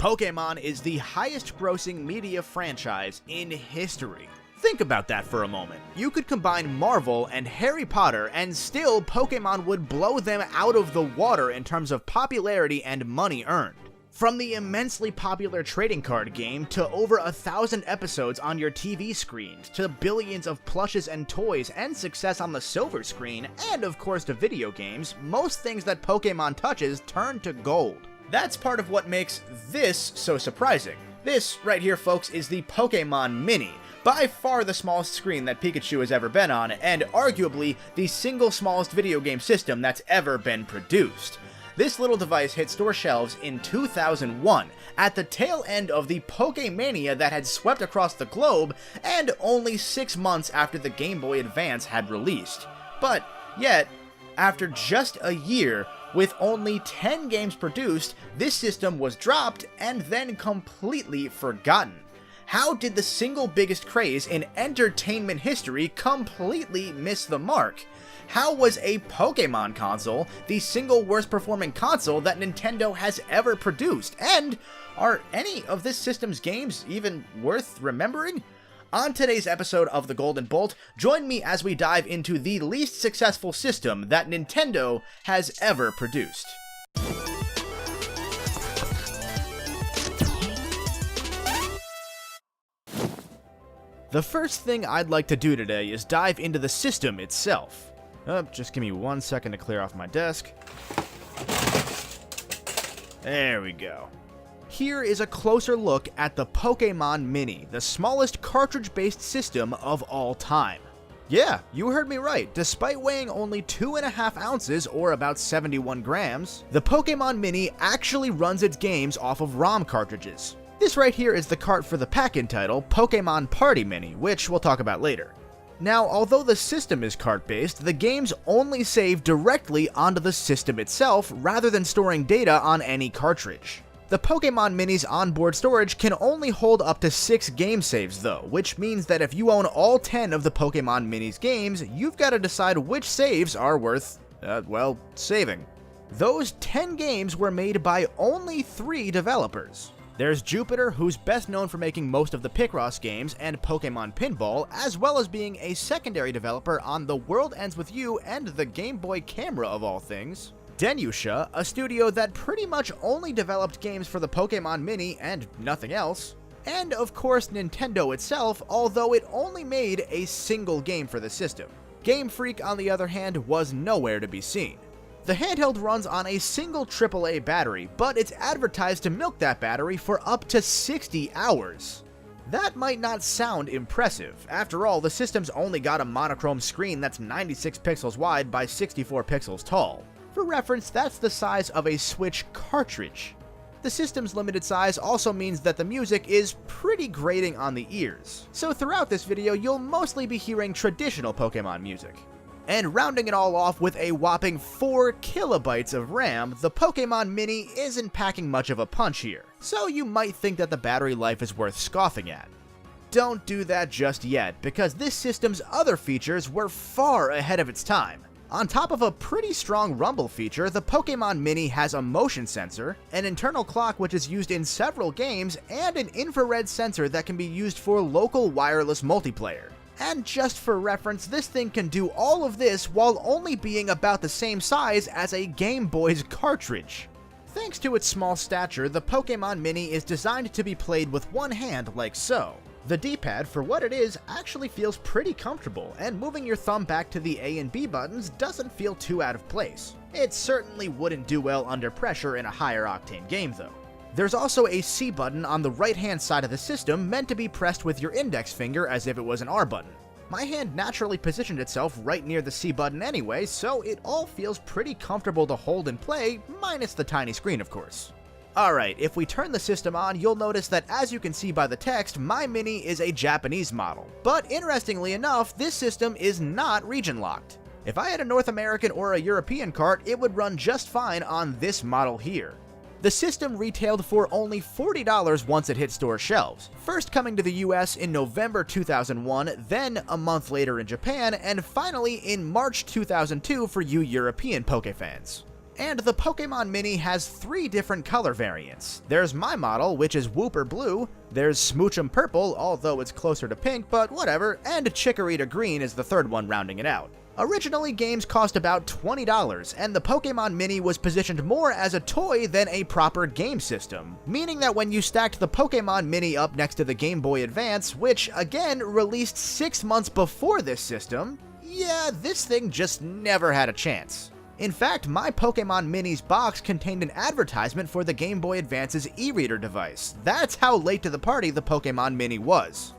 Pokémon is the highest grossing media franchise in history. Think about that for a moment. You could combine Marvel and Harry Potter and still Pokémon would blow them out of the water in terms of popularity and money earned. From the immensely popular trading card game to over 1,000 episodes on your TV screens to billions of plushes and toys and success on the silver screen and of course to video games, most things that Pokémon touches turn to gold. That's part of what makes this so surprising. This right here, folks, is the Pokémon Mini. By far the smallest screen that Pikachu has ever been on, and arguably the single smallest video game system that's ever been produced. This little device hit store shelves in 2001, at the tail end of the Pokèmania that had swept across the globe, and only 6 months after the Game Boy Advance had released. But yet, after just a year, with only 10 games produced, this system was dropped and then completely forgotten. How did the single biggest craze in entertainment history completely miss the mark? How was a Pokémon console the single worst performing console that Nintendo has ever produced? And are any of this system's games even worth remembering? On today's episode of The Golden Bolt, join me as we dive into the least successful system that Nintendo has ever produced. The first thing I'd like to do today is dive into the system itself. Just give me 1 second to clear off my desk. There we go. Here is a closer look at the Pokémon Mini, the smallest cartridge-based system of all time. Yeah, you heard me right. Despite weighing only 2.5 ounces or about 71 grams, the Pokémon Mini actually runs its games off of ROM cartridges. This right here is the cart for the pack-in title, Pokémon Party Mini, which we'll talk about later. Now, although the system is cart-based, the games only save directly onto the system itself rather than storing data on any cartridge. The Pokémon Mini's onboard storage can only hold up to 6 game saves though, which means that if you own all 10 of the Pokémon Mini's games, you've got to decide which saves are worth, well, saving. Those 10 games were made by only 3 developers. There's Jupiter, who's best known for making most of the Picross games and Pokémon Pinball, as well as being a secondary developer on The World Ends With You and the Game Boy Camera of all things. Denusha, a studio that pretty much only developed games for the Pokémon Mini and nothing else. And of course Nintendo itself, although it only made a single game for the system. Game Freak, on the other hand, was nowhere to be seen. The handheld runs on a single AAA battery, but it's advertised to milk that battery for up to 60 hours. That might not sound impressive. After all, the system's only got a monochrome screen that's 96 pixels wide by 64 pixels tall. For reference, that's the size of a Switch cartridge. The system's limited size also means that the music is pretty grating on the ears. So throughout this video, you'll mostly be hearing traditional Pokémon music. And rounding it all off with a whopping 4 kilobytes of RAM, the Pokémon Mini isn't packing much of a punch here, so you might think that the battery life is worth scoffing at. Don't do that just yet, because this system's other features were far ahead of its time. On top of a pretty strong rumble feature, the Pokémon Mini has a motion sensor, an internal clock which is used in several games, and an infrared sensor that can be used for local wireless multiplayer. And just for reference, this thing can do all of this while only being about the same size as a Game Boy's cartridge. Thanks to its small stature, the Pokémon Mini is designed to be played with one hand like so. The D-pad, for what it is, actually feels pretty comfortable, and moving your thumb back to the A and B buttons doesn't feel too out of place. It certainly wouldn't do well under pressure in a higher octane game though. There's also a C button on the right-hand side of the system meant to be pressed with your index finger as if it was an R button. My hand naturally positioned itself right near the C button anyway, so it all feels pretty comfortable to hold and play, minus the tiny screen of course. Alright, if we turn the system on, you'll notice that as you can see by the text, my Mini is a Japanese model. But interestingly enough, this system is not region locked. If I had a North American or a European cart, it would run just fine on this model here. The system retailed for only $40 once it hit store shelves, first coming to the US in November 2001, then a month later in Japan, and finally in March 2002 for you European Poke fans. And the Pokemon Mini has 3 different color variants. There's my model, which is Wooper Blue, there's Smoochum Purple, although it's closer to pink, but whatever, and Chikorita Green is the third one rounding it out. Originally, games cost about $20, and the Pokemon Mini was positioned more as a toy than a proper game system, meaning that when you stacked the Pokemon Mini up next to the Game Boy Advance, which, again, released 6 months before this system, yeah, this thing just never had a chance. In fact, my Pokemon Mini's box contained an advertisement for the Game Boy Advance's e-reader device. That's how late to the party the Pokemon Mini was.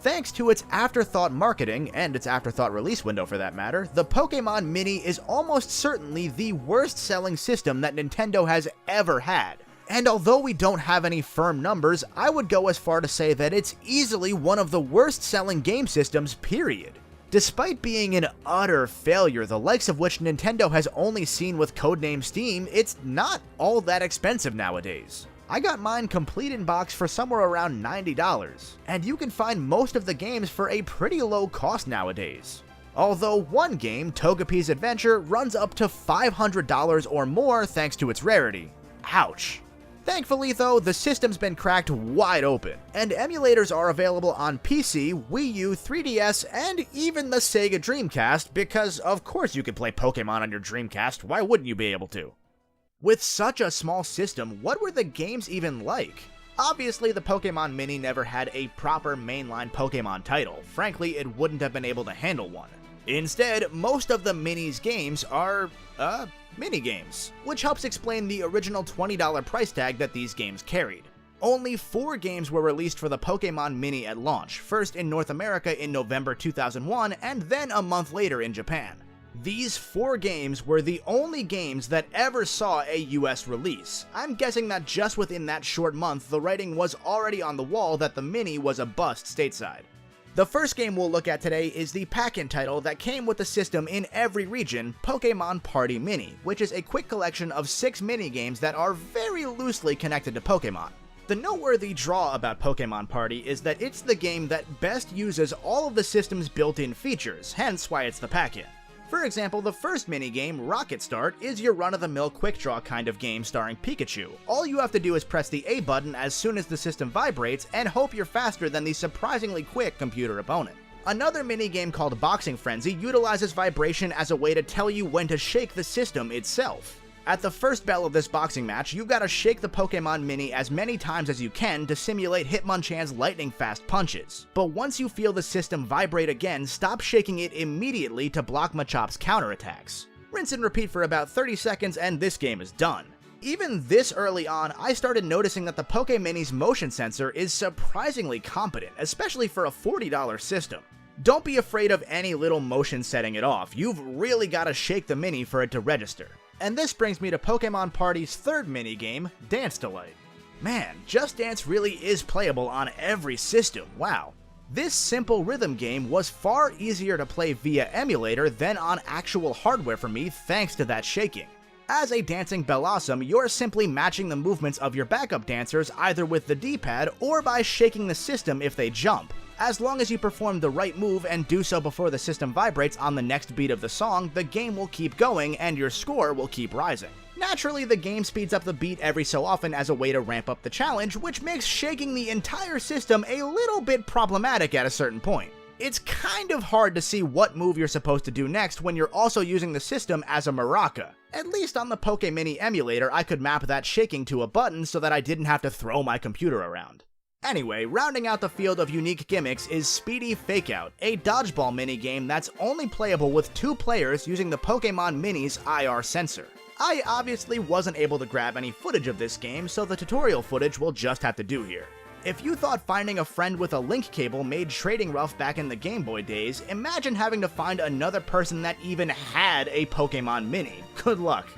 Thanks to its afterthought marketing, and its afterthought release window for that matter, the Pokemon Mini is almost certainly the worst selling system that Nintendo has ever had. And although we don't have any firm numbers, I would go as far to say that it's easily one of the worst selling game systems, period. Despite being an utter failure, the likes of which Nintendo has only seen with codename Steam, it's not all that expensive nowadays. I got mine complete in box for somewhere around $90, and you can find most of the games for a pretty low cost nowadays. Although one game, Togepis Adventure, runs up to $500 or more thanks to its rarity. Ouch. Thankfully though, the system's been cracked wide open, and emulators are available on PC, Wii U, 3DS, and even the Sega Dreamcast, because of course you could play Pokemon on your Dreamcast, why wouldn't you be able to? With such a small system, what were the games even like? Obviously, the Pokemon Mini never had a proper mainline Pokemon title. Frankly, it wouldn't have been able to handle one. Instead, most of the Mini's games are, minigames, which helps explain the original $20 price tag that these games carried. Only 4 games were released for the Pokemon Mini at launch, first in North America in November 2001, and then a month later in Japan. These 4 games were the only games that ever saw a US release. I'm guessing that just within that short month, the writing was already on the wall that the Mini was a bust stateside. The first game we'll look at today is the pack-in title that came with the system in every region, Pokemon Party Mini, which is a quick collection of 6 mini-games that are very loosely connected to Pokemon. The noteworthy draw about Pokemon Party is that it's the game that best uses all of the system's built-in features, hence why it's the pack-in. For example, the first minigame, Rocket Start, is your run-of-the-mill quick draw kind of game starring Pikachu. All you have to do is press the A button as soon as the system vibrates and hope you're faster than the surprisingly quick computer opponent. Another minigame called Boxing Frenzy utilizes vibration as a way to tell you when to shake the system itself. At the first bell of this boxing match, you gotta shake the Pokemon Mini as many times as you can to simulate Hitmonchan's lightning-fast punches. But once you feel the system vibrate again, stop shaking it immediately to block Machop's counterattacks. Rinse and repeat for about 30 seconds and this game is done. Even this early on, I started noticing that the Pokemini's motion sensor is surprisingly competent, especially for a $40 system. Don't be afraid of any little motion setting it off, you've really gotta shake the Mini for it to register. And this brings me to Pokemon Party's third minigame, Dance Delight. Man, Just Dance really is playable on every system, wow. This simple rhythm game was far easier to play via emulator than on actual hardware for me thanks to that shaking. As a dancing Bellossom, you're simply matching the movements of your backup dancers either with the D-pad or by shaking the system if they jump. As long as you perform the right move and do so before the system vibrates on the next beat of the song, the game will keep going and your score will keep rising. Naturally, the game speeds up the beat every so often as a way to ramp up the challenge, which makes shaking the entire system a little bit problematic at a certain point. It's kind of hard to see what move you're supposed to do next when you're also using the system as a maraca. At least on the Pokemini emulator, I could map that shaking to a button so that I didn't have to throw my computer around. Anyway, rounding out the field of unique gimmicks is Speedy Fakeout, a dodgeball minigame that's only playable with 2 players using the Pokemon Mini's IR sensor. I obviously wasn't able to grab any footage of this game, so the tutorial footage will just have to do here. If you thought finding a friend with a link cable made trading rough back in the Game Boy days, imagine having to find another person that even had a Pokemon Mini. Good luck.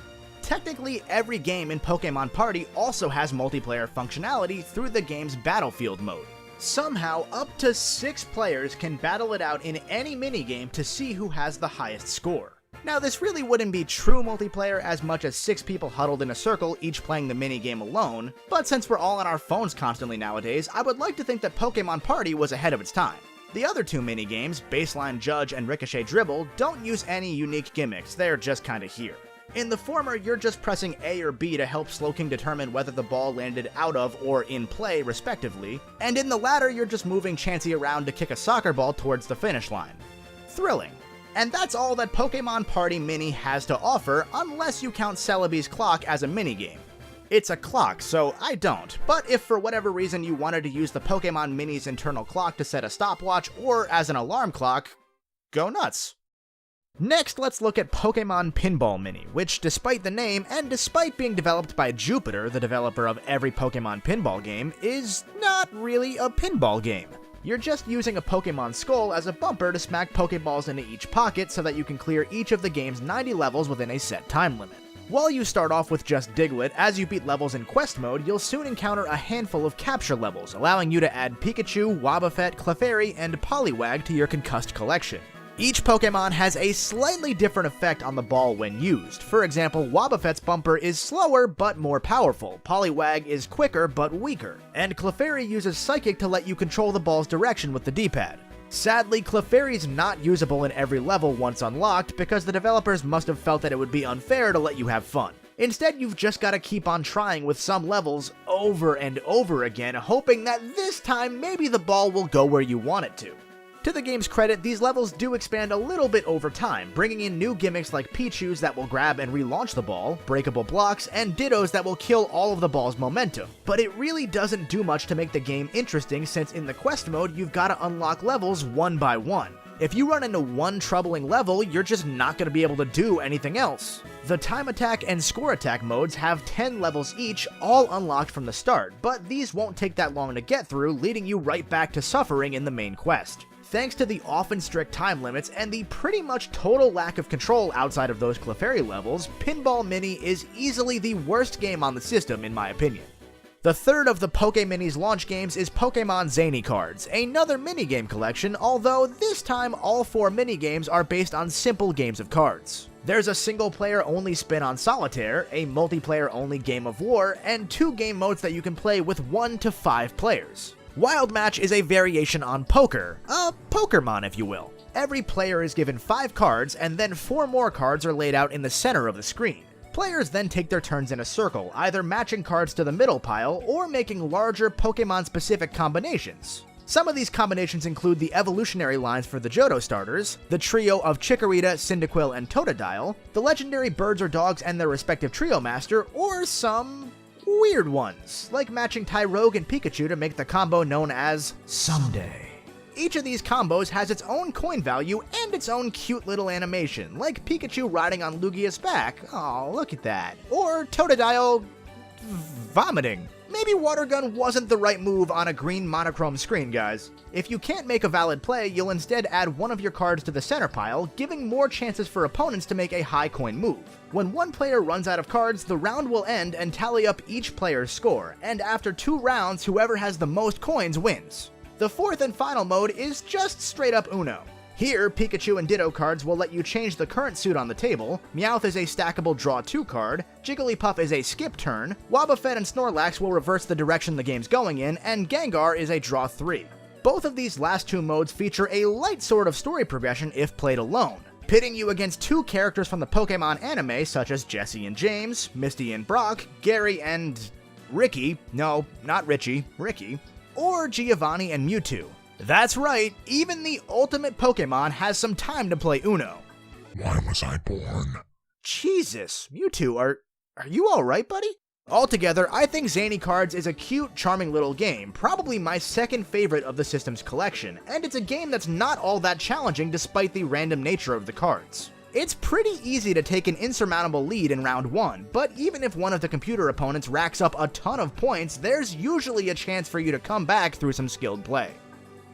Technically, every game in Pokemon Party also has multiplayer functionality through the game's Battlefield mode. Somehow, up to 6 players can battle it out in any minigame to see who has the highest score. Now, this really wouldn't be true multiplayer as much as 6 people huddled in a circle each playing the minigame alone, but since we're all on our phones constantly nowadays, I would like to think that Pokemon Party was ahead of its time. The other 2 minigames, Baseline Judge and Ricochet Dribble, don't use any unique gimmicks, they're just kinda here. In the former, you're just pressing A or B to help Slowking determine whether the ball landed out of or in play, respectively, and in the latter, you're just moving Chansey around to kick a soccer ball towards the finish line. Thrilling. And that's all that Pokemon Party Mini has to offer, unless you count Celebi's clock as a minigame. It's a clock, so I don't, but if for whatever reason you wanted to use the Pokemon Mini's internal clock to set a stopwatch or as an alarm clock, go nuts. Next, let's look at Pokemon Pinball Mini, which despite the name, and despite being developed by Jupiter, the developer of every Pokemon pinball game, is not really a pinball game. You're just using a Pokemon skull as a bumper to smack Pokeballs into each pocket so that you can clear each of the game's 90 levels within a set time limit. While you start off with just Diglett, as you beat levels in quest mode, you'll soon encounter a handful of capture levels, allowing you to add Pikachu, Wobbuffet, Clefairy, and Poliwag to your concussed collection. Each Pokemon has a slightly different effect on the ball when used. For example, Wobbuffet's bumper is slower but more powerful, Poliwag is quicker but weaker, and Clefairy uses Psychic to let you control the ball's direction with the D-pad. Sadly, Clefairy's not usable in every level once unlocked because the developers must have felt that it would be unfair to let you have fun. Instead, you've just got to keep on trying with some levels over and over again, hoping that this time maybe the ball will go where you want it to. To the game's credit, these levels do expand a little bit over time, bringing in new gimmicks like Pichus that will grab and relaunch the ball, breakable blocks, and Dittos that will kill all of the ball's momentum. But it really doesn't do much to make the game interesting since in the quest mode, you've got to unlock levels one by one. If you run into one troubling level, you're just not going to be able to do anything else. The Time Attack and Score Attack modes have 10 levels each, all unlocked from the start, but these won't take that long to get through, leading you right back to suffering in the main quest. Thanks to the often strict time limits and the pretty much total lack of control outside of those Clefairy levels, Pinball Mini is easily the worst game on the system in my opinion. The third of the Pokemini's launch games is Pokemon Zany Cards, another minigame collection, although this time all 4 minigames are based on simple games of cards. There's a single-player only spin on Solitaire, a multiplayer only Game of War, and 2 game modes that you can play with 1 to 5 players. Wild Match is a variation on poker, a Pokémon if you will. Every player is given 5 cards, and then 4 more cards are laid out in the center of the screen. Players then take their turns in a circle, either matching cards to the middle pile, or making larger Pokemon-specific combinations. Some of these combinations include the evolutionary lines for the Johto starters, the trio of Chikorita, Cyndaquil, and Totodile, the legendary birds or dogs and their respective trio master, or some weird ones, like matching Tyrogue and Pikachu to make the combo known as Someday. Each of these combos has its own coin value and its own cute little animation, like Pikachu riding on Lugia's back, oh look at that, or Totodile vomiting. Maybe Water Gun wasn't the right move on a green monochrome screen, guys. If you can't make a valid play, you'll instead add one of your cards to the center pile, giving more chances for opponents to make a high coin move. When one player runs out of cards, the round will end and tally up each player's score, and after 2 rounds, whoever has the most coins wins. The fourth and final mode is just straight up Uno. Here, Pikachu and Ditto cards will let you change the current suit on the table, Meowth is a stackable draw 2 card, Jigglypuff is a skip turn, Wobbuffet and Snorlax will reverse the direction the game's going in, and Gengar is a draw 3. Both of these last 2 modes feature a light sort of story progression if played alone, pitting you against 2 characters from the Pokemon anime such as Jesse and James, Misty and Brock, Gary and Ricky, no, not Richie, Ricky, or Giovanni and Mewtwo. That's right, even the ultimate Pokemon has some time to play Uno. Why was I born? Jesus, Mewtwo, are you alright, buddy? Altogether, I think Zany Cards is a cute, charming little game, probably my second favorite of the system's collection, and it's a game that's not all that challenging despite the random nature of the cards. It's pretty easy to take an insurmountable lead in round 1, but even if one of the computer opponents racks up a ton of points, there's usually a chance for you to come back through some skilled play.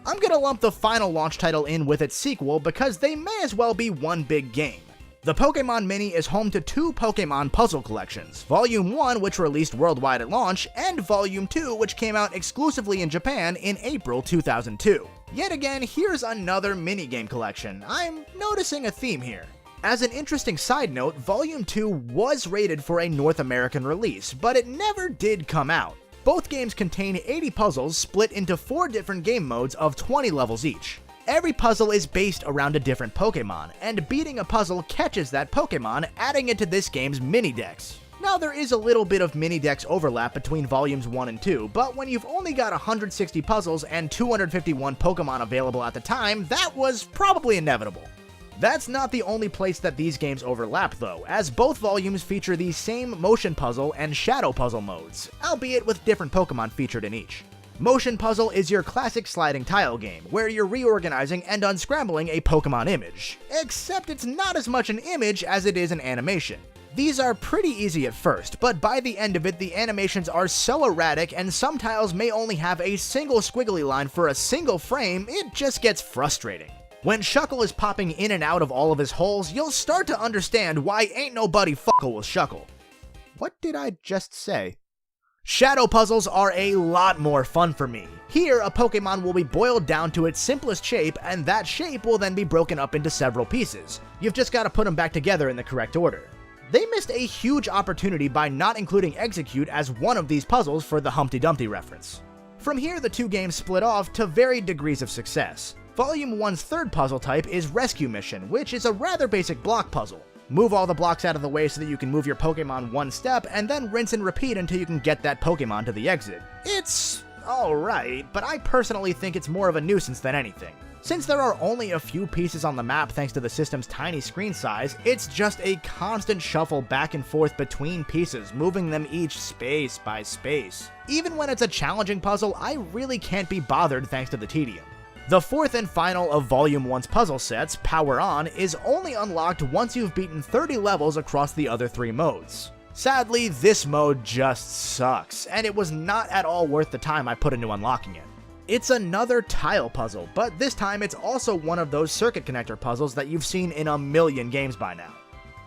I'm gonna lump the final launch title in with its sequel because they may as well be one big game. The Pokemon Mini is home to 2 Pokemon puzzle collections, Volume 1 which released worldwide at launch, and Volume 2 which came out exclusively in Japan in April 2002. Yet again, here's another minigame collection. I'm noticing a theme here. As an interesting side note, Volume 2 was rated for a North American release, but it never did come out. Both games contain 80 puzzles split into 4 different game modes of 20 levels each. Every puzzle is based around a different Pokemon, and beating a puzzle catches that Pokemon, adding it to this game's mini-dex. Now, there is a little bit of mini-dex overlap between Volumes 1 and 2, but when you've only got 160 puzzles and 251 Pokemon available at the time, that was probably inevitable. That's not the only place that these games overlap though, as both volumes feature the same motion puzzle and shadow puzzle modes, albeit with different Pokemon featured in each. Motion puzzle is your classic sliding tile game, where you're reorganizing and unscrambling a Pokemon image, except it's not as much an image as it is an animation. These are pretty easy at first, but by the end of it the animations are so erratic and some tiles may only have a single squiggly line for a single frame, it just gets frustrating. When Shuckle is popping in and out of all of his holes, you'll start to understand why ain't nobody fuckle with Shuckle. What did I just say? Shadow puzzles are a lot more fun for me. Here, a Pokemon will be boiled down to its simplest shape, and that shape will then be broken up into several pieces. You've just got to put them back together in the correct order. They missed a huge opportunity by not including Execute as one of these puzzles for the Humpty Dumpty reference. From here, the two games split off to varied degrees of success. Volume 1's third puzzle type is Rescue Mission, which is a rather basic block puzzle. Move all the blocks out of the way so that you can move your Pokemon one step, and then rinse and repeat until you can get that Pokemon to the exit. It's alright, but I personally think it's more of a nuisance than anything. Since there are only a few pieces on the map thanks to the system's tiny screen size, it's just a constant shuffle back and forth between pieces, moving them each space by space. Even when it's a challenging puzzle, I really can't be bothered thanks to the tedium. The fourth and final of Volume 1's puzzle sets, Power On, is only unlocked once you've beaten 30 levels across the other 3 modes. Sadly, this mode just sucks, and it was not at all worth the time I put into unlocking it. It's another tile puzzle, but this time it's also one of those circuit connector puzzles that you've seen in a million games by now.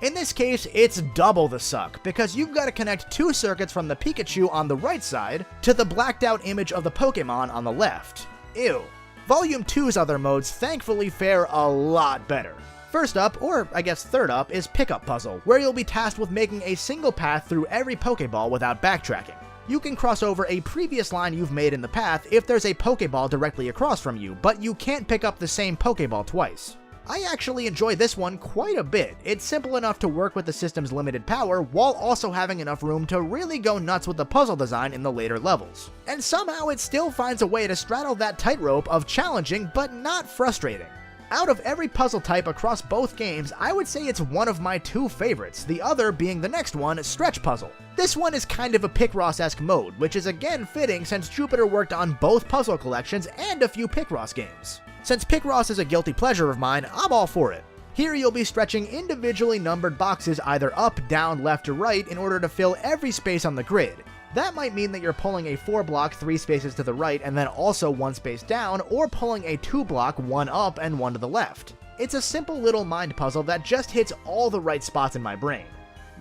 In this case, it's double the suck, because you've got to connect 2 circuits from the Pikachu on the right side to the blacked out image of the Pokemon on the left. Ew. Volume 2's other modes thankfully fare a lot better. First up, or I guess third up, is Pickup Puzzle, where you'll be tasked with making a single path through every Pokeball without backtracking. You can cross over a previous line you've made in the path if there's a Pokeball directly across from you, but you can't pick up the same Pokeball twice. I actually enjoy this one quite a bit. It's simple enough to work with the system's limited power, while also having enough room to really go nuts with the puzzle design in the later levels. And somehow it still finds a way to straddle that tightrope of challenging but not frustrating. Out of every puzzle type across both games, I would say it's one of my 2 favorites, the other being the next one, Stretch Puzzle. This one is kind of a Picross-esque mode, which is again fitting since Jupiter worked on both puzzle collections and a few Picross games. Since Picross is a guilty pleasure of mine, I'm all for it. Here you'll be stretching individually numbered boxes either up, down, left, or right in order to fill every space on the grid. That might mean that you're pulling a 4-block 3 spaces to the right and then also 1 space down, or pulling a 2-block 1 up and 1 to the left. It's a simple little mind puzzle that just hits all the right spots in my brain.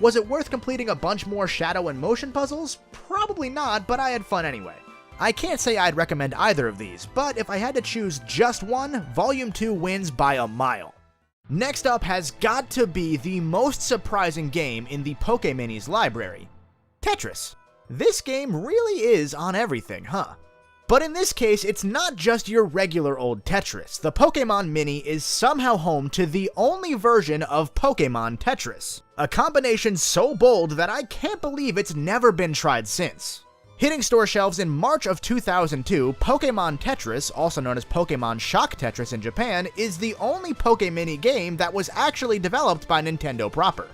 Was it worth completing a bunch more shadow and motion puzzles? Probably not, but I had fun anyway. I can't say I'd recommend either of these, but if I had to choose just one, Volume 2 wins by a mile. Next up has got to be the most surprising game in the Pokeminis library, Tetris. This game really is on everything, huh? But in this case, it's not just your regular old Tetris. The Pokemon Mini is somehow home to the only version of Pokemon Tetris, a combination so bold that I can't believe it's never been tried since. Hitting store shelves in March of 2002, Pokemon Tetris, also known as Pokemon Shock Tetris in Japan, is the only Pokemini game that was actually developed by Nintendo proper.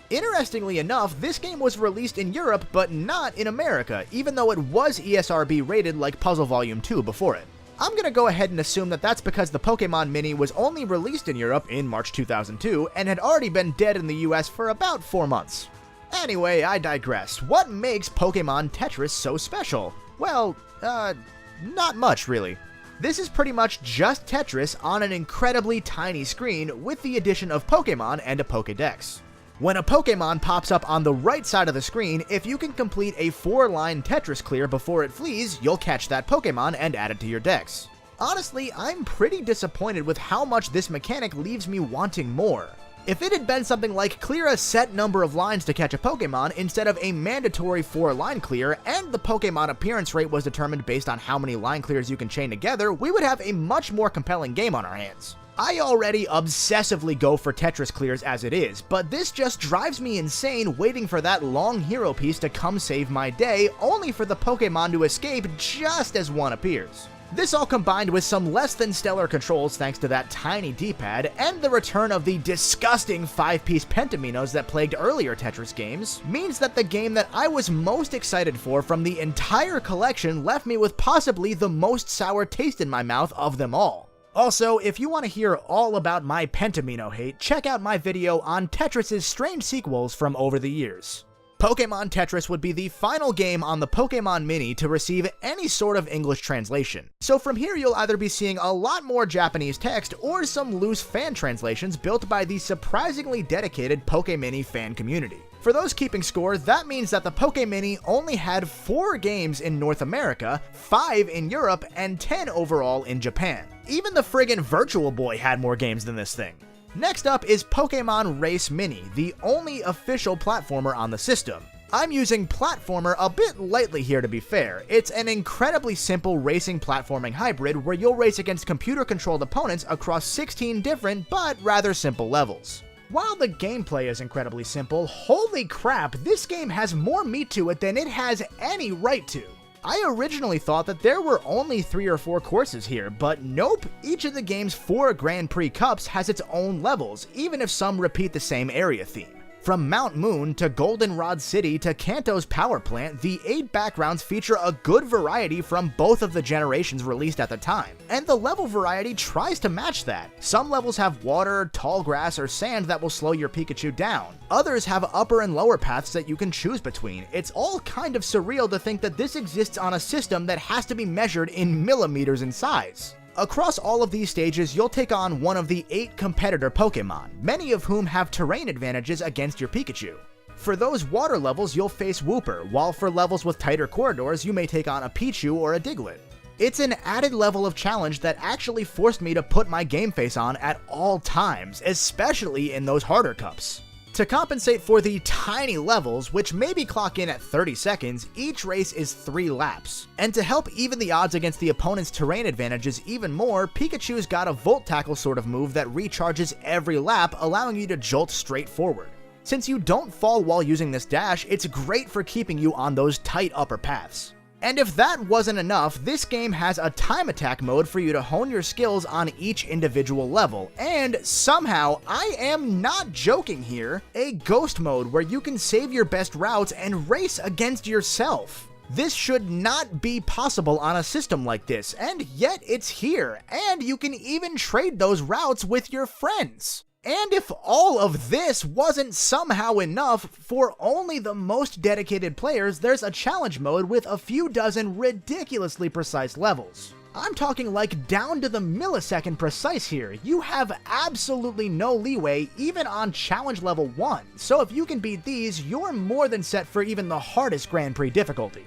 Interestingly enough, this game was released in Europe but not in America, even though it was ESRB rated like Puzzle Volume 2 before it. I'm gonna go ahead and assume that that's because the Pokemon Mini was only released in Europe in March 2002 and had already been dead in the US for about 4 months. Anyway, I digress. What makes Pokemon Tetris so special? Well, not much really. This is pretty much just Tetris on an incredibly tiny screen with the addition of Pokemon and a Pokédex. When a Pokemon pops up on the right side of the screen, if you can complete a 4-line Tetris clear before it flees, you'll catch that Pokemon and add it to your dex. Honestly, I'm pretty disappointed with how much this mechanic leaves me wanting more. If it had been something like clear a set number of lines to catch a Pokemon instead of a mandatory 4-line clear, and the Pokemon appearance rate was determined based on how many line clears you can chain together, we would have a much more compelling game on our hands. I already obsessively go for Tetris clears as it is, but this just drives me insane waiting for that long hero piece to come save my day, only for the Pokemon to escape just as one appears. This all combined with some less than stellar controls thanks to that tiny D-pad, and the return of the disgusting 5-piece Pentaminos that plagued earlier Tetris games, means that the game that I was most excited for from the entire collection left me with possibly the most sour taste in my mouth of them all. Also, if you want to hear all about my Pentamino hate, check out my video on Tetris' strange sequels from over the years. Pokémon Tetris would be the final game on the Pokémon Mini to receive any sort of English translation. So from here you'll either be seeing a lot more Japanese text or some loose fan translations built by the surprisingly dedicated Pokémini fan community. For those keeping score, that means that the Pokémini only had 4 games in North America, 5 in Europe, and 10 overall in Japan. Even the friggin' Virtual Boy had more games than this thing. Next up is Pokémon Race Mini, the only official platformer on the system. I'm using platformer a bit lightly here to be fair. It's an incredibly simple racing platforming hybrid where you'll race against computer-controlled opponents across 16 different but rather simple levels. While the gameplay is incredibly simple, holy crap, this game has more meat to it than it has any right to. I originally thought that there were only 3 or 4 courses here, but nope, each of the game's 4 Grand Prix Cups has its own levels, even if some repeat the same area theme. From Mount Moon to Goldenrod City to Kanto's power plant, the 8 backgrounds feature a good variety from both of the generations released at the time, and the level variety tries to match that. Some levels have water, tall grass, or sand that will slow your Pikachu down. Others have upper and lower paths that you can choose between. It's all kind of surreal to think that this exists on a system that has to be measured in millimeters in size. Across all of these stages, you'll take on one of the 8 competitor Pokemon, many of whom have terrain advantages against your Pikachu. For those water levels, you'll face Wooper, while for levels with tighter corridors, you may take on a Pichu or a Diglett. It's an added level of challenge that actually forced me to put my game face on at all times, especially in those harder cups. To compensate for the tiny levels, which maybe clock in at 30 seconds, each race is 3 laps. And to help even the odds against the opponent's terrain advantages even more, Pikachu's got a Volt Tackle sort of move that recharges every lap, allowing you to jolt straight forward. Since you don't fall while using this dash, it's great for keeping you on those tight upper paths. And if that wasn't enough, this game has a time attack mode for you to hone your skills on each individual level, and somehow, I am not joking here, a ghost mode where you can save your best routes and race against yourself. This should not be possible on a system like this, and yet it's here, and you can even trade those routes with your friends. And if all of this wasn't somehow enough, for only the most dedicated players, there's a challenge mode with a few dozen ridiculously precise levels. I'm talking like down to the millisecond precise here. You have absolutely no leeway even on challenge level 1, so if you can beat these, you're more than set for even the hardest Grand Prix difficulty.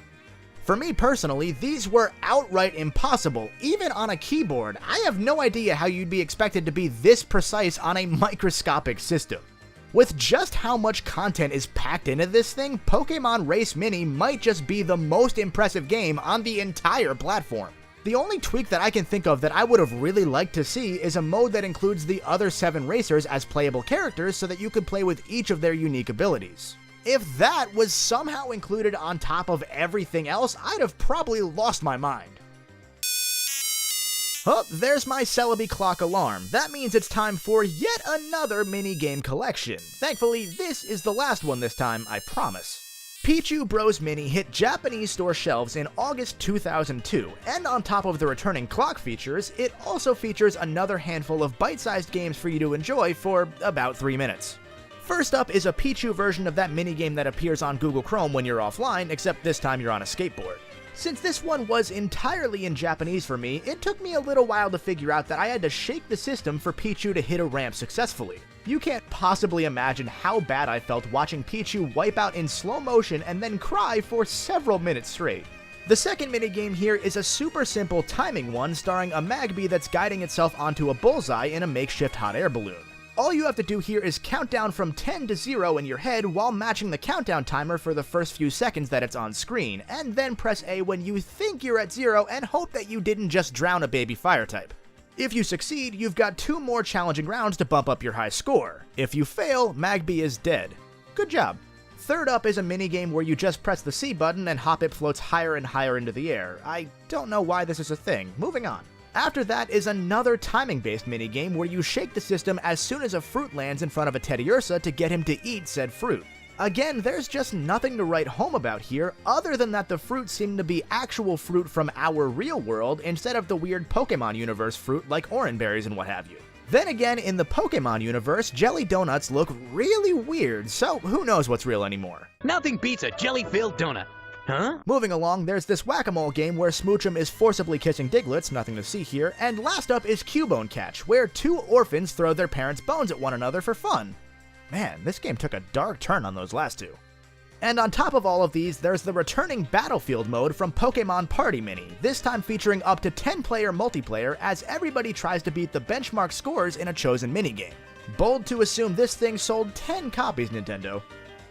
For me personally, these were outright impossible, even on a keyboard. I have no idea how you'd be expected to be this precise on a microscopic system. With just how much content is packed into this thing, Pokémon Race Mini might just be the most impressive game on the entire platform. The only tweak that I can think of that I would have really liked to see is a mode that includes the other 7 racers as playable characters so that you could play with each of their unique abilities. If that was somehow included on top of everything else, I'd have probably lost my mind. Oh, there's my Celebi clock alarm. That means it's time for yet another minigame collection. Thankfully, this is the last one this time, I promise. Pichu Bros Mini hit Japanese store shelves in August 2002, and on top of the returning clock features, it also features another handful of bite-sized games for you to enjoy for about 3 minutes. First up is a Pichu version of that minigame that appears on Google Chrome when you're offline, except this time you're on a skateboard. Since this one was entirely in Japanese for me, it took me a little while to figure out that I had to shake the system for Pichu to hit a ramp successfully. You can't possibly imagine how bad I felt watching Pichu wipe out in slow motion and then cry for several minutes straight. The second minigame here is a super simple timing one starring a Magby that's guiding itself onto a bullseye in a makeshift hot air balloon. All you have to do here is count down from 10 to 0 in your head while matching the countdown timer for the first few seconds that it's on screen, and then press A when you think you're at 0 and hope that you didn't just drown a baby fire type. If you succeed, you've got 2 more challenging rounds to bump up your high score. If you fail, Magby is dead. Good job. Third up is a minigame where you just press the C button and Hoppip floats higher and higher into the air. I don't know why this is a thing. Moving on. After that is another timing-based minigame where you shake the system as soon as a fruit lands in front of a Teddiursa to get him to eat said fruit. Again, there's just nothing to write home about here, other than that the fruit seem to be actual fruit from our real world instead of the weird Pokemon universe fruit like oranberries and what have you. Then again, in the Pokemon universe, jelly donuts look really weird, so who knows what's real anymore. Nothing beats a jelly-filled donut. Huh? Moving along, there's this whack-a-mole game where Smoochum is forcibly kissing Diglets, nothing to see here, and last up is Cubone Catch, where 2 orphans throw their parents' bones at one another for fun. Man, this game took a dark turn on those last 2. And on top of all of these, there's the returning Battlefield mode from Pokemon Party Mini, this time featuring up to 10-player multiplayer as everybody tries to beat the benchmark scores in a chosen minigame. Bold to assume this thing sold 10 copies, Nintendo.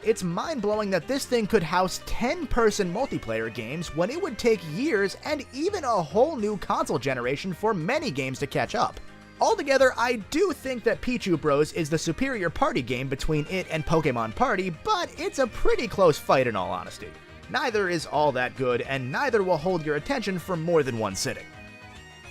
It's mind-blowing that this thing could house 10-person multiplayer games when it would take years and even a whole new console generation for many games to catch up. Altogether, I do think that Pichu Bros is the superior party game between it and Pokemon Party, but it's a pretty close fight in all honesty. Neither is all that good, and neither will hold your attention for more than one sitting.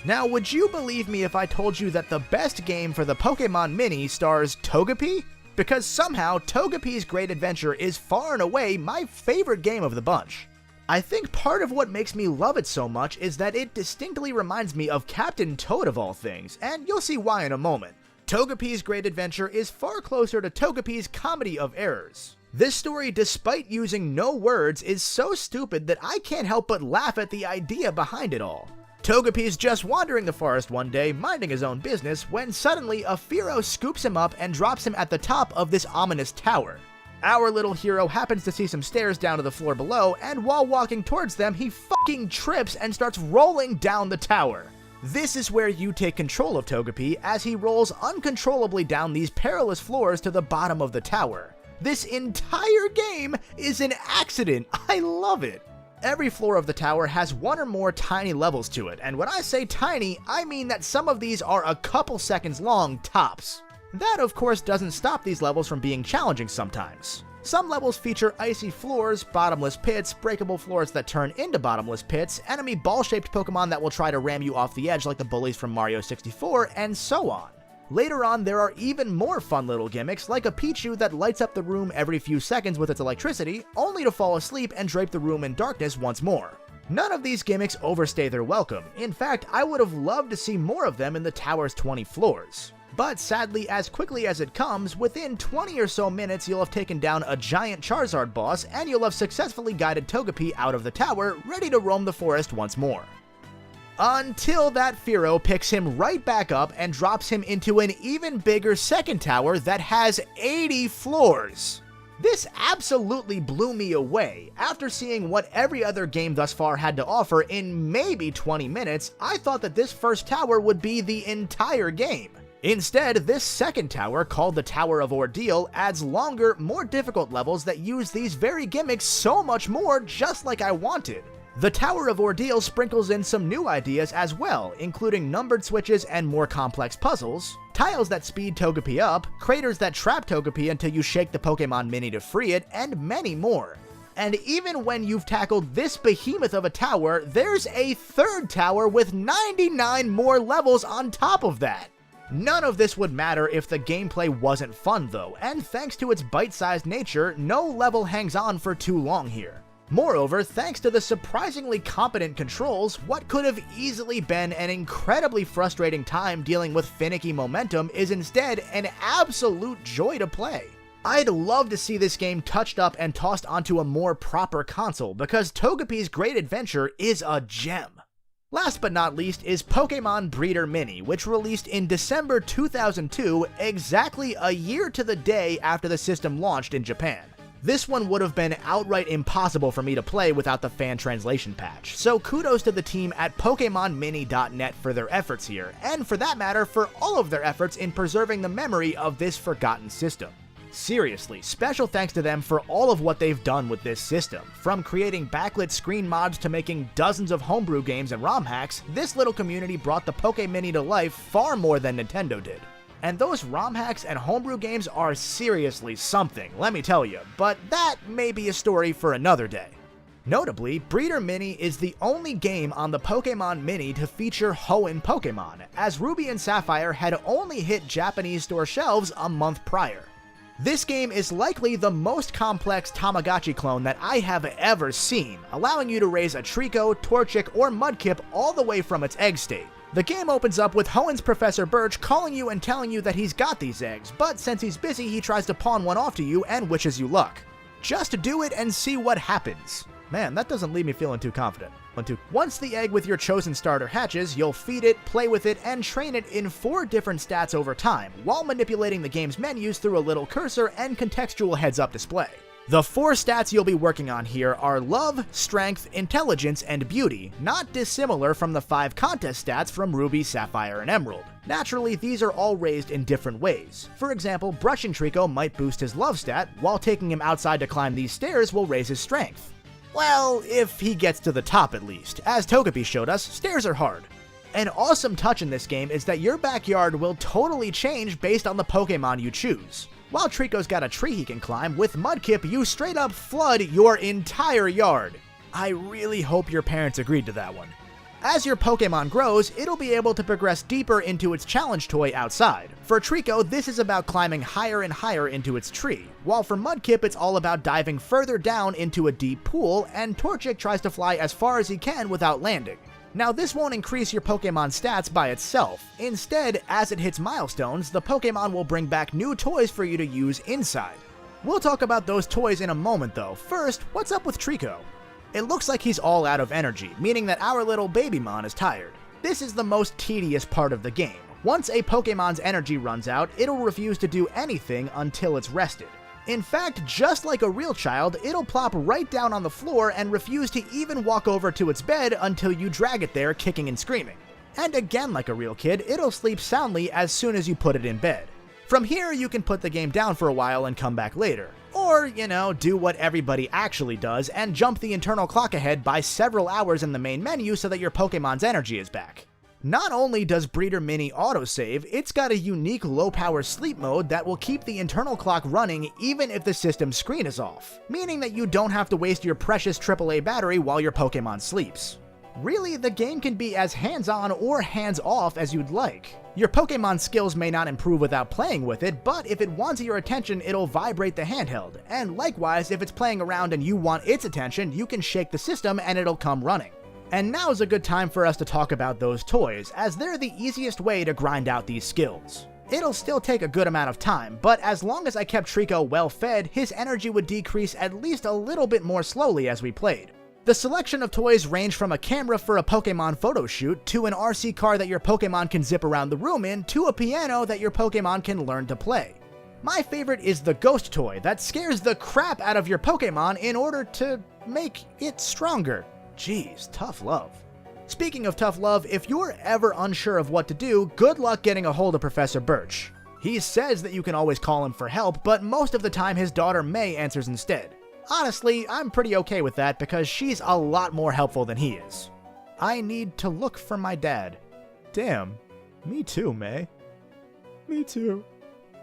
Now, would you believe me if I told you that the best game for the Pokemon Mini stars Togepis? Because somehow, Togepis' Great Adventure is far and away my favorite game of the bunch. I think part of what makes me love it so much is that it distinctly reminds me of Captain Toad of all things, and you'll see why in a moment. Togepis' Great Adventure is far closer to Togepis' Comedy of Errors. This story, despite using no words, is so stupid that I can't help but laugh at the idea behind it all. Togepis just wandering the forest one day, minding his own business, when suddenly a Fearow scoops him up and drops him at the top of this ominous tower. Our little hero happens to see some stairs down to the floor below, and while walking towards them, he fucking trips and starts rolling down the tower. This is where you take control of Togepi as he rolls uncontrollably down these perilous floors to the bottom of the tower. This entire game is an accident. I love it. Every floor of the tower has 1 or more tiny levels to it, and when I say tiny, I mean that some of these are a couple seconds long tops. That, of course, doesn't stop these levels from being challenging sometimes. Some levels feature icy floors, bottomless pits, breakable floors that turn into bottomless pits, enemy ball-shaped Pokemon that will try to ram you off the edge like the bullies from Mario 64, and so on. Later on, there are even more fun little gimmicks, like a Pichu that lights up the room every few seconds with its electricity, only to fall asleep and drape the room in darkness once more. None of these gimmicks overstay their welcome. In fact, I would have loved to see more of them in the tower's 20 floors. But sadly, as quickly as it comes, within 20 or so minutes you'll have taken down a giant Charizard boss, and you'll have successfully guided Togepi out of the tower, ready to roam the forest once more. Until that Fearow picks him right back up and drops him into an even bigger second tower that has 80 floors. This absolutely blew me away. After seeing what every other game thus far had to offer in maybe 20 minutes, I thought that this first tower would be the entire game. Instead, this second tower, called the Tower of Ordeal, adds longer, more difficult levels that use these very gimmicks so much more, just like I wanted. The Tower of Ordeal sprinkles in some new ideas as well, including numbered switches and more complex puzzles, tiles that speed Togepi up, craters that trap Togepi until you shake the Pokemon Mini to free it, and many more. And even when you've tackled this behemoth of a tower, there's a third tower with 99 more levels on top of that. None of this would matter if the gameplay wasn't fun though, and thanks to its bite-sized nature, no level hangs on for too long here. Moreover, thanks to the surprisingly competent controls, what could have easily been an incredibly frustrating time dealing with finicky momentum is instead an absolute joy to play. I'd love to see this game touched up and tossed onto a more proper console, because Togepis' Great Adventure is a gem. Last but not least is Pokemon Breeder Mini, which released in December 2002, exactly a year to the day after the system launched in Japan. This one would have been outright impossible for me to play without the fan translation patch, so kudos to the team at PokemonMini.net for their efforts here, and for that matter, for all of their efforts in preserving the memory of this forgotten system. Seriously, special thanks to them for all of what they've done with this system. From creating backlit screen mods to making dozens of homebrew games and ROM hacks, this little community brought the Pokemini to life far more than Nintendo did. And those ROM hacks and homebrew games are seriously something, let me tell you, but that may be a story for another day. Notably, Breeder Mini is the only game on the Pokemon Mini to feature Hoenn Pokemon, as Ruby and Sapphire had only hit Japanese store shelves a month prior. This game is likely the most complex Tamagotchi clone that I have ever seen, allowing you to raise a Trico, Torchic, or Mudkip all the way from its egg state. The game opens up with Hoenn's Professor Birch calling you and telling you that he's got these eggs, but since he's busy he tries to pawn one off to you and wishes you luck. Just do it and see what happens. Man, that doesn't leave me feeling too confident. Once the egg with your chosen starter hatches, you'll feed it, play with it, and train it in 4 different stats over time, while manipulating the game's menus through a little cursor and contextual heads-up display. The 4 stats you'll be working on here are Love, Strength, Intelligence, and Beauty, not dissimilar from the 5 contest stats from Ruby, Sapphire, and Emerald. Naturally, these are all raised in different ways. For example, brushing Trico might boost his Love stat, while taking him outside to climb these stairs will raise his Strength. Well, if he gets to the top at least. As Togepis showed us, stairs are hard. An awesome touch in this game is that your backyard will totally change based on the Pokemon you choose. While Trico's got a tree he can climb, with Mudkip you straight up flood your entire yard. I really hope your parents agreed to that one. As your Pokemon grows, it'll be able to progress deeper into its challenge toy outside. For Trico, this is about climbing higher and higher into its tree, while for Mudkip it's all about diving further down into a deep pool, and Torchic tries to fly as far as he can without landing. Now this won't increase your Pokemon stats by itself. Instead, as it hits milestones, the Pokemon will bring back new toys for you to use inside. We'll talk about those toys in a moment though. First, what's up with Trico? It looks like he's all out of energy, meaning that our little Babymon is tired. This is the most tedious part of the game. Once a Pokemon's energy runs out, it'll refuse to do anything until it's rested. In fact, just like a real child, it'll plop right down on the floor and refuse to even walk over to its bed until you drag it there kicking and screaming. And again like a real kid, it'll sleep soundly as soon as you put it in bed. From here, you can put the game down for a while and come back later. Or, do what everybody actually does and jump the internal clock ahead by several hours in the main menu so that your Pokemon's energy is back. Not only does Breeder Mini autosave, it's got a unique low-power sleep mode that will keep the internal clock running even if the system's screen is off, meaning that you don't have to waste your precious AAA battery while your Pokemon sleeps. Really, the game can be as hands-on or hands-off as you'd like. Your Pokemon skills may not improve without playing with it, but if it wants your attention, it'll vibrate the handheld, and likewise, if it's playing around and you want its attention, you can shake the system and it'll come running. And now's a good time for us to talk about those toys, as they're the easiest way to grind out these skills. It'll still take a good amount of time, but as long as I kept Trico well fed, his energy would decrease at least a little bit more slowly as we played. The selection of toys range from a camera for a Pokemon photo shoot, to an RC car that your Pokemon can zip around the room in, to a piano that your Pokemon can learn to play. My favorite is the ghost toy that scares the crap out of your Pokemon in order to make it stronger. Jeez, tough love. Speaking of tough love, if you're ever unsure of what to do, good luck getting a hold of Professor Birch. He says that you can always call him for help, but most of the time his daughter May answers instead. Honestly, I'm pretty okay with that because she's a lot more helpful than he is. I need to look for my dad. Damn, me too, May. Me too.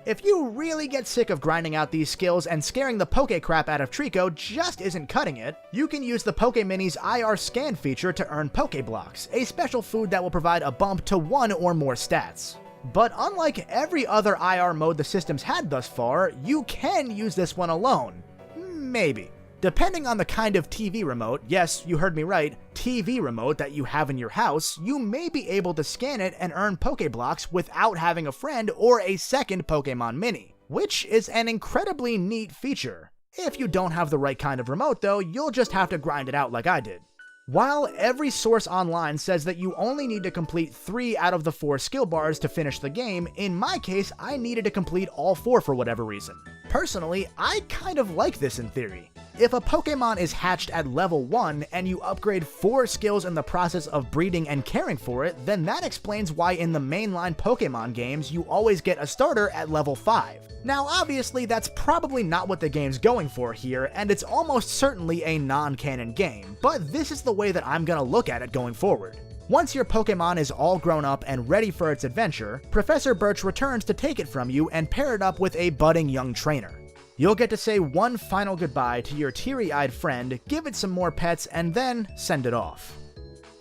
If you really get sick of grinding out these skills and scaring the poke crap out of Trico just isn't cutting it, you can use the Pokemini's IR scan feature to earn Pokeblocks, a special food that will provide a bump to 1 or more stats. But unlike every other IR mode the system's had thus far, you can use this one alone. Maybe. Depending on the kind of TV remote, yes, you heard me right, TV remote that you have in your house, you may be able to scan it and earn Pokeblocks without having a friend or a second Pokemon Mini, which is an incredibly neat feature. If you don't have the right kind of remote though, you'll just have to grind it out like I did. While every source online says that you only need to complete 3 out of the 4 skill bars to finish the game, in my case, I needed to complete all 4 for whatever reason. Personally, I kind of like this in theory. If a Pokemon is hatched at level 1 and you upgrade 4 skills in the process of breeding and caring for it, then that explains why in the mainline Pokemon games you always get a starter at level 5. Now obviously that's probably not what the game's going for here, and it's almost certainly a non-canon game, but this is the way that I'm gonna look at it going forward. Once your Pokemon is all grown up and ready for its adventure, Professor Birch returns to take it from you and pair it up with a budding young trainer. You'll get to say one final goodbye to your teary-eyed friend, give it some more pets, and then send it off.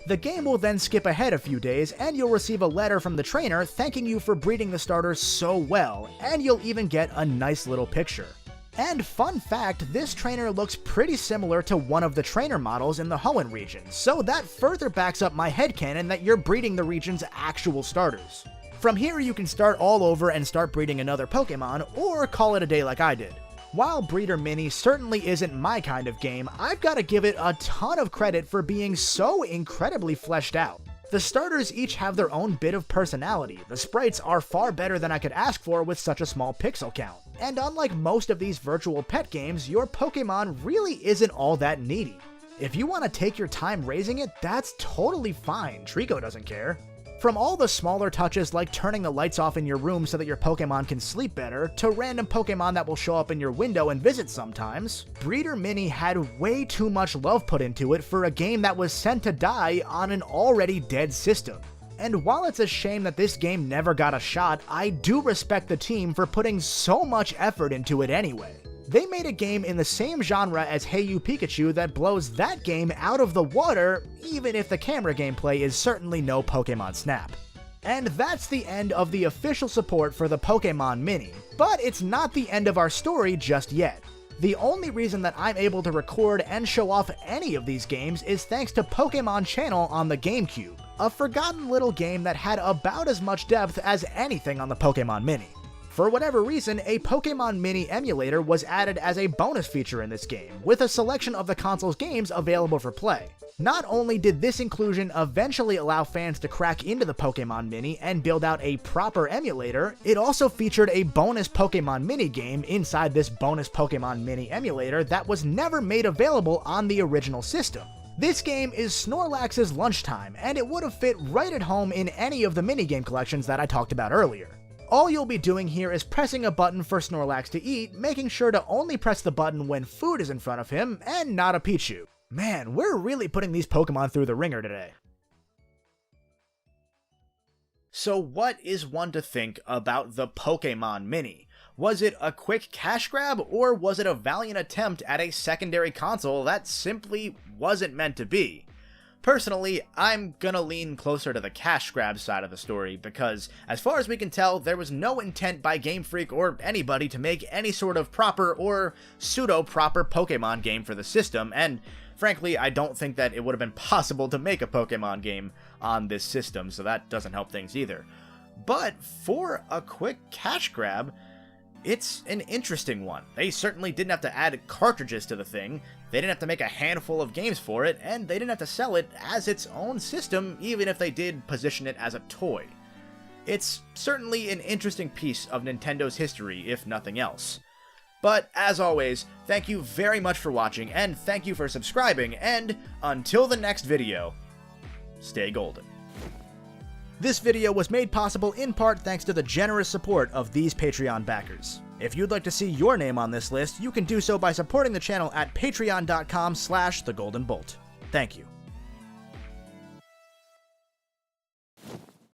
The game will then skip ahead a few days, and you'll receive a letter from the trainer thanking you for breeding the starter so well, and you'll even get a nice little picture. And fun fact, this trainer looks pretty similar to one of the trainer models in the Hoenn region, so that further backs up my headcanon that you're breeding the region's actual starters. From here you can start all over and start breeding another Pokemon, or call it a day like I did. While Breeder Mini certainly isn't my kind of game, I've got to give it a ton of credit for being so incredibly fleshed out. The starters each have their own bit of personality, the sprites are far better than I could ask for with such a small pixel count, and unlike most of these virtual pet games, your Pokemon really isn't all that needy. If you want to take your time raising it, that's totally fine, Trico doesn't care. From all the smaller touches like turning the lights off in your room so that your Pokemon can sleep better, to random Pokemon that will show up in your window and visit sometimes, Breeder Mini had way too much love put into it for a game that was sent to die on an already dead system. And while it's a shame that this game never got a shot, I do respect the team for putting so much effort into it anyway. They made a game in the same genre as Hey You Pikachu that blows that game out of the water, even if the camera gameplay is certainly no Pokemon Snap. And that's the end of the official support for the Pokemon Mini, but it's not the end of our story just yet. The only reason that I'm able to record and show off any of these games is thanks to Pokemon Channel on the GameCube, a forgotten little game that had about as much depth as anything on the Pokemon Mini. For whatever reason, a Pokemon Mini emulator was added as a bonus feature in this game, with a selection of the console's games available for play. Not only did this inclusion eventually allow fans to crack into the Pokemon Mini and build out a proper emulator, it also featured a bonus Pokemon Mini game inside this bonus Pokemon Mini emulator that was never made available on the original system. This game is Snorlax's Lunchtime, and it would have fit right at home in any of the minigame collections that I talked about earlier. All you'll be doing here is pressing a button for Snorlax to eat, making sure to only press the button when food is in front of him, and not a Pichu. Man, we're really putting these Pokemon through the ringer today. So what is one to think about the Pokemon Mini? Was it a quick cash grab, or was it a valiant attempt at a secondary console that simply wasn't meant to be? Personally, I'm gonna lean closer to the cash grab side of the story, because as far as we can tell, there was no intent by Game Freak or anybody to make any sort of proper or pseudo-proper Pokemon game for the system, and frankly, I don't think that it would have been possible to make a Pokemon game on this system, so that doesn't help things either. But for a quick cash grab, it's an interesting one. They certainly didn't have to add cartridges to the thing, they didn't have to make a handful of games for it, and they didn't have to sell it as its own system, even if they did position it as a toy. It's certainly an interesting piece of Nintendo's history, if nothing else. But as always, thank you very much for watching, and thank you for subscribing, and until the next video, stay golden. This video was made possible in part thanks to the generous support of these Patreon backers. If you'd like to see your name on this list, you can do so by supporting the channel at patreon.com/thegoldenbolt. Thank you.